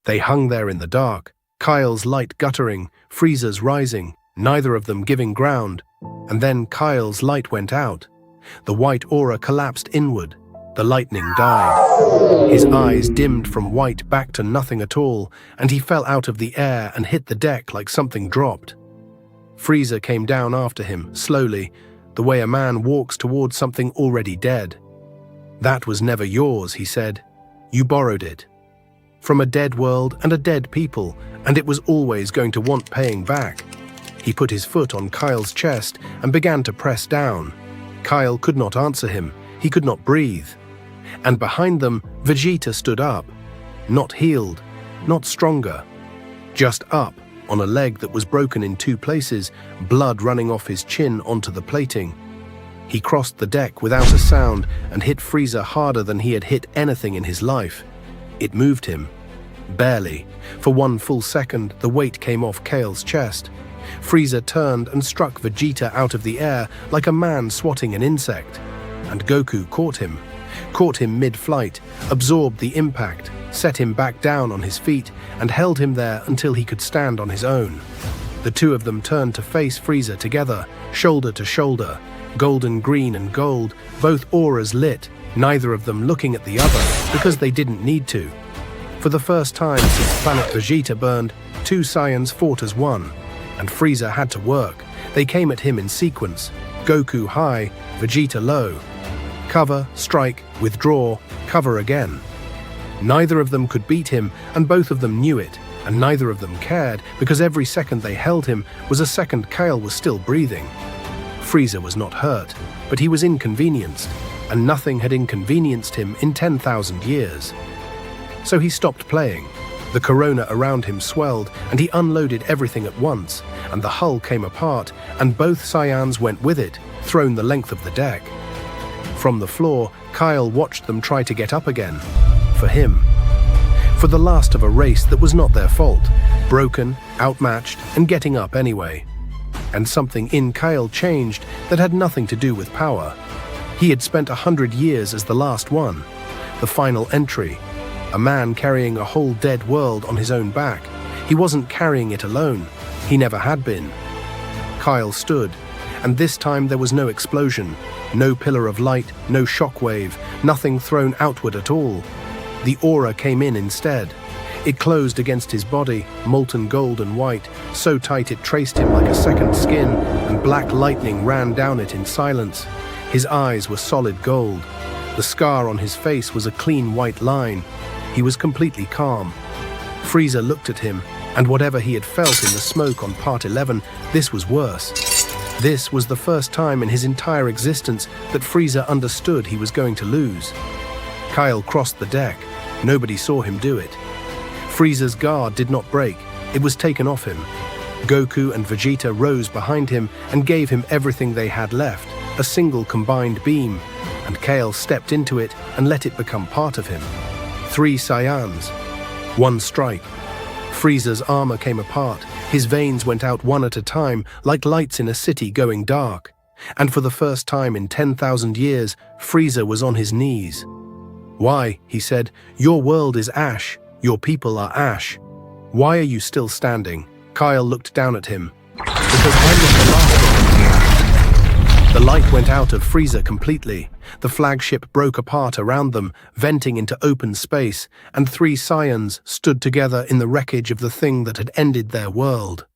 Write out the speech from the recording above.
They hung there in the dark, Kael's light guttering, Frieza's rising, neither of them giving ground. And then Kael's light went out. The white aura collapsed inward. The lightning died. His eyes dimmed from white back to nothing at all, and he fell out of the air and hit the deck like something dropped. Frieza came down after him, slowly, the way a man walks towards something already dead. "That was never yours," he said. "You borrowed it. From a dead world and a dead people, and it was always going to want paying back." He put his foot on Kael's chest and began to press down. Kael could not answer him. He could not breathe. And behind them, Vegeta stood up. Not healed, not stronger. Just up, on a leg that was broken in 2 places, blood running off his chin onto the plating. He crossed the deck without a sound and hit Frieza harder than he had hit anything in his life. It moved him. Barely. For 1 full second, the weight came off Kael's chest. Frieza turned and struck Vegeta out of the air like a man swatting an insect. And Goku caught him mid-flight, absorbed the impact, set him back down on his feet, and held him there until he could stand on his own. The 2 of them turned to face Frieza together, shoulder to shoulder, golden green and gold, both auras lit, neither of them looking at the other because they didn't need to. For the first time since Planet Vegeta burned, 2 Saiyans fought as one, and Frieza had to work. They came at him in sequence, Goku high, Vegeta low. Cover, strike, withdraw, cover again. Neither of them could beat him, and both of them knew it, and neither of them cared, because every second they held him was a second Kael was still breathing. Frieza was not hurt, but he was inconvenienced, and nothing had inconvenienced him in 10,000 years. So he stopped playing. The corona around him swelled, and he unloaded everything at once, and the hull came apart, and both Saiyans went with it, thrown the length of the deck. From the floor, Kael watched them try to get up again. For him. For the last of a race that was not their fault, broken, outmatched, and getting up anyway. And something in Kael changed that had nothing to do with power. He had spent 100 years as the last one, the final entry, a man carrying a whole dead world on his own back. He wasn't carrying it alone. He never had been. Kael stood, and this time there was no explosion, no pillar of light, no shockwave, nothing thrown outward at all. The aura came in instead. It closed against his body, molten gold and white, so tight it traced him like a second skin, and black lightning ran down it in silence. His eyes were solid gold. The scar on his face was a clean white line. He was completely calm. Frieza looked at him, and whatever he had felt in the smoke on Part 11, this was worse. This was the first time in his entire existence that Frieza understood he was going to lose. Kael crossed the deck. Nobody saw him do it. Frieza's guard did not break. It was taken off him. Goku and Vegeta rose behind him and gave him everything they had left, a single combined beam, and Kael stepped into it and let it become part of him. 3 Saiyans. 1 strike. Frieza's armor came apart. His veins went out one at a time, like lights in a city going dark. And for the first time in 10,000 years, Frieza was on his knees. "Why?" he said. "Your world is ash. Your people are ash. Why are you still standing?" Kael looked down at him. "Because I'm not the last one here." The light went out of Frieza completely. The flagship broke apart around them, venting into open space, and 3 Saiyans stood together in the wreckage of the thing that had ended their world.